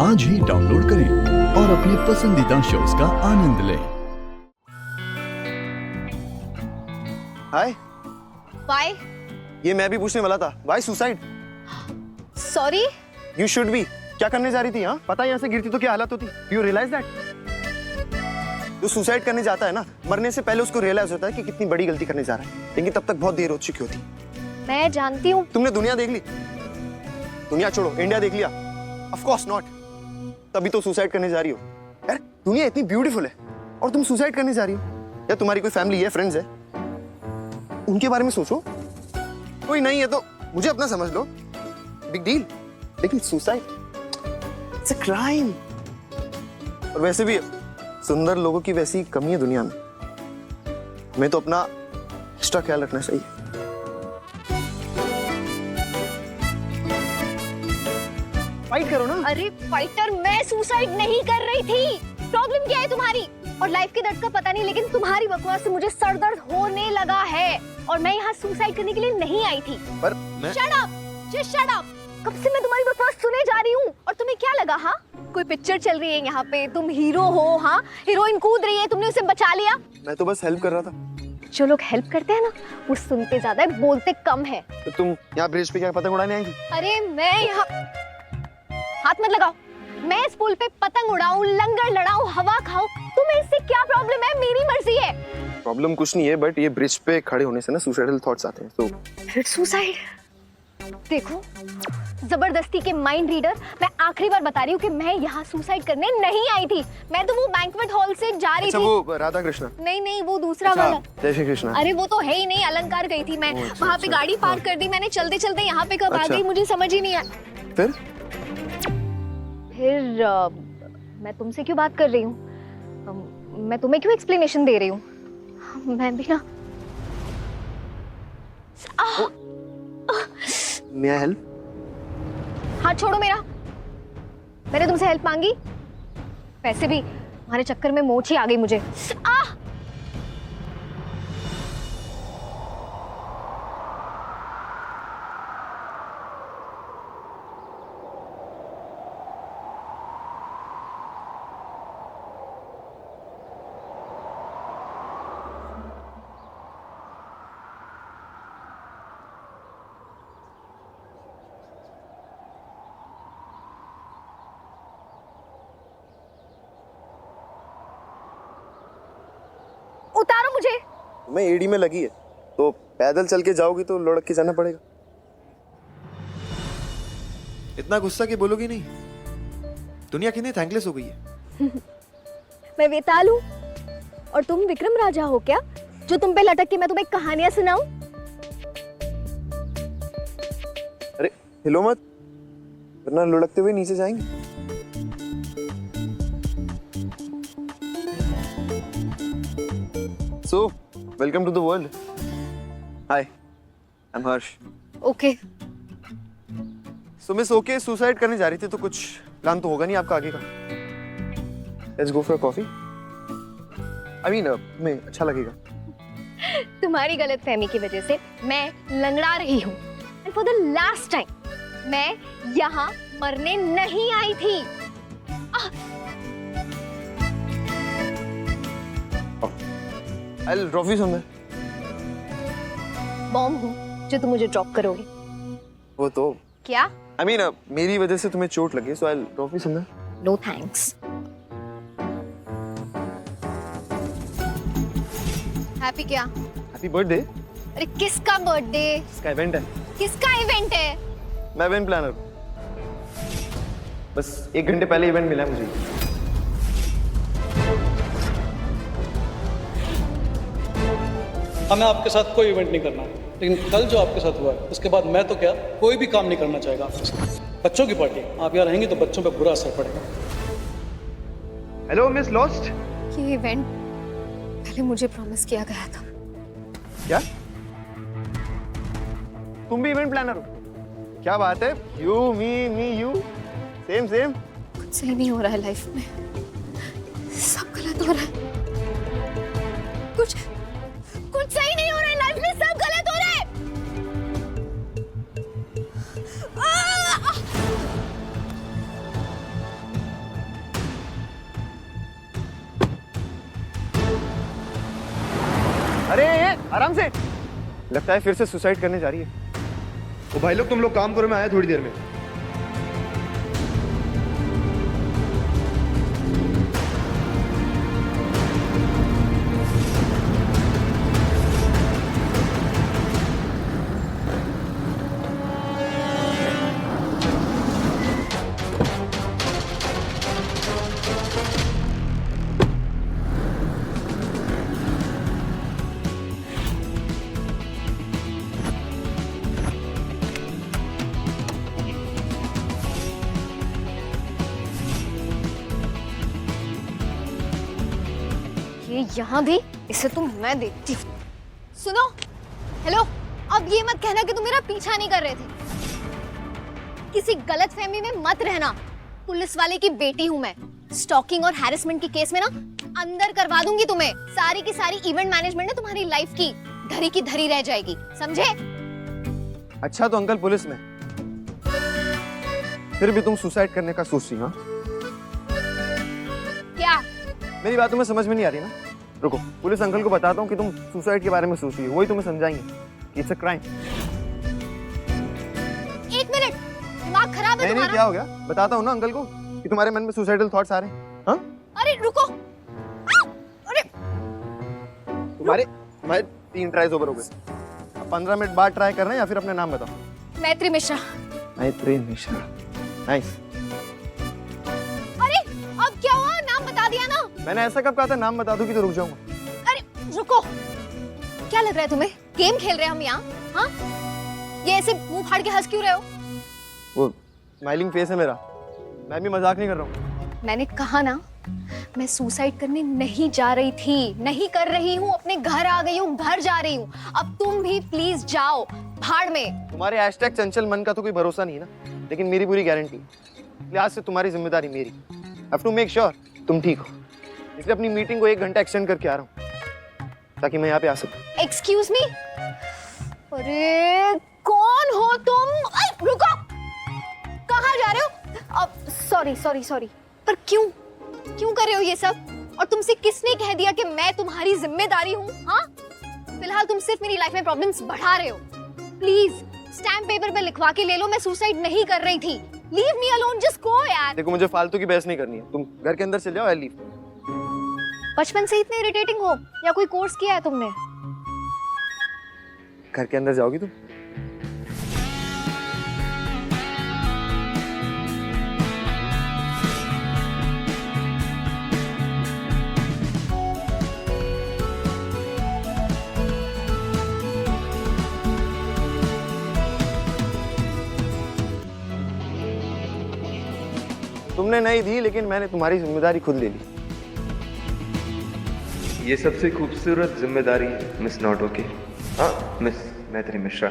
आज ही डाउनलोड करें और अपने पसंदीदा शोज का आनंद लें। हाय। Why? ये मैं भी पूछने वाला था। Why suicide? Sorry? You should be. क्या करने जा रही थी? हाँ, पता है यहाँ से गिरती तो क्या हालत होती? You realize that? जो सुसाइड करने जाता है ना, मरने से पहले उसको रियलाइज होता है कि कितनी बड़ी गलती करने जा रहा है, लेकिन तब तक बहुत देर हो चुकी होती। मैं जानती हूँ। तुमने दुनिया देख ली? दुनिया छोड़ो, इंडिया देख लिया? Of course not. तभी तो सुसाइड करने जा रही हो। यार, दुनिया इतनी ब्यूटीफुल है और तुम सुसाइड करने जा रही हो। या तुम्हारी कोई फैमिली है, फ्रेंड्स है, उनके बारे में सोचो। कोई नहीं है तो मुझे अपना समझ लो, बिग डील। लेकिन सुसाइड इट्स अ क्राइम। और वैसे भी सुंदर लोगों की वैसी कमी है दुनिया में। हमें तो अपना एक्स्ट्रा ख्याल रखना चाहिए। फाइट करो ना। अरे फाइटर, मैं सुसाइड नहीं कर रही थी। प्रॉब्लम क्या है तुम्हारी? और लाइफ के दर्द का पता नहीं, लेकिन तुम्हारी बकवास से मुझे सर दर्द होने लगा है। और मैं यहाँ सुसाइड करने के लिए नहीं आई थी। पर मैं shut up, just shut up. कब से मैं तुम्हारी बकवास सुने जा रही हूँ। और तुम्हें क्या लगा? हाँ, कोई पिक्चर चल रही है यहाँ पे, तुम हीरो हो। हाँ, हीरोइन कूद रही है, तुमने उसे बचा लिया। मैं तो बस हेल्प कर रहा था। जो लोग हेल्प करते हैं ना, वो सुनते ज्यादा है, बोलते कम है। तो तुम यहाँ ब्रिज पे क्या पतंग उड़ाने आई थी? अरे मैं यहाँ, हाथ मत लगाओ। मैं इस पुल पे पतंग उड़ाऊं, लंगर लड़ाऊं, हवा खाऊं, तुम्हें इससे क्या प्रॉब्लम है? मेरी मर्जी है। प्रॉब्लम कुछ नहीं है, बट ये ब्रिज पे खड़े होने से ना सुसाइडल थॉट्स आते हैं। तो फिर सुसाइड? देखो, जबरदस्ती के माइंड रीडर, मैं आखिरी बार बता रही हूँ कि मैं यहाँ सुसाइड करने नहीं आई थी। मैं तो वो बैंक्वेट हॉल से जा रही अच्छा, थी। वो राधा कृष्ण? नहीं, वो दूसरा वाला। जय श्री कृष्ण। अरे वो तो है ही नहीं, अलंकार गई थी मैं। अच्छा, वहाँ पे अच्छा, गाड़ी पार्क कर दी मैंने, चलते चलते यहाँ पे कब आ अच्छा। गई मुझे समझ ही नहीं आया। फिर मैं तुमसे क्यों बात कर रही हूँ? मैं तुम्हें क्यों एक्सप्लेनेशन दे रही हूँ? मैं भी ना। मे आई हेल्प? हाथ छोड़ो मेरा। मैंने तुमसे हेल्प मांगी? वैसे भी तुम्हारे चक्कर में मोच ही आ गई मुझे। उतारो मुझे। मैं एडी में लगी है, तो पैदल चल के जाओगी तो लुढ़क के जाना पड़ेगा। इतना गुस्सा के बोलोगी नहीं? दुनिया कितनी थैंकलेस हो गई है। मैं वेताल हूँ और तुम विक्रम राजा हो क्या, जो तुम पे लटक के मैं तुम्हें कहानियां सुनाऊं? अरे हिलो मत, वरना लुढ़कते हुए नीचे जाएंगे। So, welcome to the world. Hi, I'm Harsh. Okay. So Miss OK suicide करने जा रही थी, तो कुछ प्लान तो होगा नहीं आपका आगे का? Let's go for a coffee. I mean, तुम्हें अच्छा लगेगा। तुम्हारी गलतफहमी की वजह से मैं लंगड़ा रही हूँ। And for the last time, मैं यहाँ मरने नहीं आई थी। I'll drop you somewhere. Bomb हूँ जो तुम मुझे ड्रॉप करोगे। वो तो क्या? I mean, मेरी वजह से तुम्हें चोट लगी, so I'll drop you somewhere. No thanks. Happy क्या? Happy birthday. अरे किसका बर्थडे? इसका इवेंट है। किसका इवेंट है? मैं इवेंट प्लानर हूँ। बस 1 घंटे पहले इवेंट मिला है मुझे। हमें आपके साथ कोई इवेंट नहीं करना, लेकिन कल जो आपके साथ हुआ है उसके बाद मैं तो क्या कोई भी काम नहीं करना चाहेगा आपके साथ। बच्चों की पार्टी, आप यहाँ रहेंगे तो बच्चों पे बुरा असर पड़ेगा। Hello miss lost. ये इवेंट पहले मुझे प्रॉमिस किया गया था। क्या तुम भी इवेंट प्लानर हो? क्या बात है, you me you, same same. कुछ सही नहीं हो रहा है लाइफ में, सब गलत हो रहा है। कुछ सही नहीं हो रहा है लाइफ में, सब गलत हो रहा है। आराम से। लगता है फिर से सुसाइड करने जा रही है। ओ भाई लोग, तुम लोग काम करो, मैं आया थोड़ी देर में। ये यहाँ भी, इसे तो मैं देखती हूँ। सुनो, हेलो, अब ये मत कहना कि तुम मेरा पीछा नहीं कर रहे थे। किसी गलतफहमी में मत रहना। पुलिस वाले की बेटी हूँ मैं। स्टॉकिंग और हैरेसमेंट के केस में ना अंदर करवा दूंगी तुम्हें। सारी की सारी इवेंट मैनेजमेंट ना तुम्हारी लाइफ की धरी की धरी रह जाएगी, समझे? अच्छा तो अंकल पुलिस में, फिर भी तुम सुसाइड करने का सोच रही हो? क्या? मेरी बातों में समझ में नहीं आ रही ना। रुको, पुलिस अंकल को बताता हूँ कि तुम सुसाइड के बारे में सोच रही हो, वही तुम्हें समझाएंगे कि इट्स अ क्राइम। एक मिनट, दिमाग खराब है नहीं तुम्हारा? क्या हो गया? बताता हूँ ना अंकल को कि तुम्हारे मन में सुसाइडल थॉट्स आ रहे हैं। हाँ? अरे रुको, अरे तुम्हारे 3 ट्राइज ओवर हो गए। अब 15 मिनट बाद ट्राई करना है या फिर अपना नाम बताओ। मैत्री मिश्रा। मैत्री मिश्रा, नाइस। अरे अब क्या हुआ? नाम बता दिया ना। मैंने ऐसा कब कहा था नाम बता दूं कि तो रुक जाऊंगा। अरे रुको, क्या लग रहा है तुम्हें? गेम खेल रहे हैं हम यहाँ? हाँ, ये ऐसे मुंह फाड़ के हंस क्यों रहे हो? वो स्माइलिंग फेस है मेरा, मैं भी मजाक नहीं कर रहा हूँ। मैंने कहा ना, मैं सुसाइड करने नहीं जा रही थी, नहीं कर रही हूँ। अपने घर आ गई हूँ, घर जा रही हूँ। अब तुम भी प्लीज जाओ भाड़ में। तुम्हारे हैशटैग चंचल मन का तो कोई भरोसा नहीं है ना, लेकिन मेरी पूरी गारंटी। इसलिए आज से तुम्हारी जिम्मेदारी मेरी। हैव टू मेक श्योर तुम ठीक हो। इसलिए अपनी मीटिंग को 1 घंटा एक्सटेंड करके आ रहा हूँ ताकि मैं यहाँ पे आ सकूं। Excuse me? अरे कौन हो तुम? रुको, कहाँ जा रहे हो? सॉरी सॉरी सॉरी, पर क्यों क्यों कर रहे हो ये सब? और तुमसे किसने कह दिया कि मैं तुम्हारी जिम्मेदारी हूँ? हाँ, फिलहाल तुम सिर्फ मेरी लाइफ में प्रॉब्लम्स बढ़ा रहे हो। प्लीज स्टैम्प पेपर पे लिखवा के ले लो, मैं सुसाइड नहीं कर रही थी। Leave me alone, just go यार। देखो मुझे फालतू की बहस नहीं करनी है, तुम घर के अंदर चले जाओ। I leave. बचपन से इतने इरिटेटिंग हो या कोई कोर्स किया है तुमने? घर के अंदर जाओगी तुम? तुमने नहीं दी, लेकिन मैंने तुम्हारी जिम्मेदारी खुद ले ली। ये सबसे खूबसूरत जिम्मेदारी मिस नॉटो की। हाँ मिस मैत्री मिश्रा।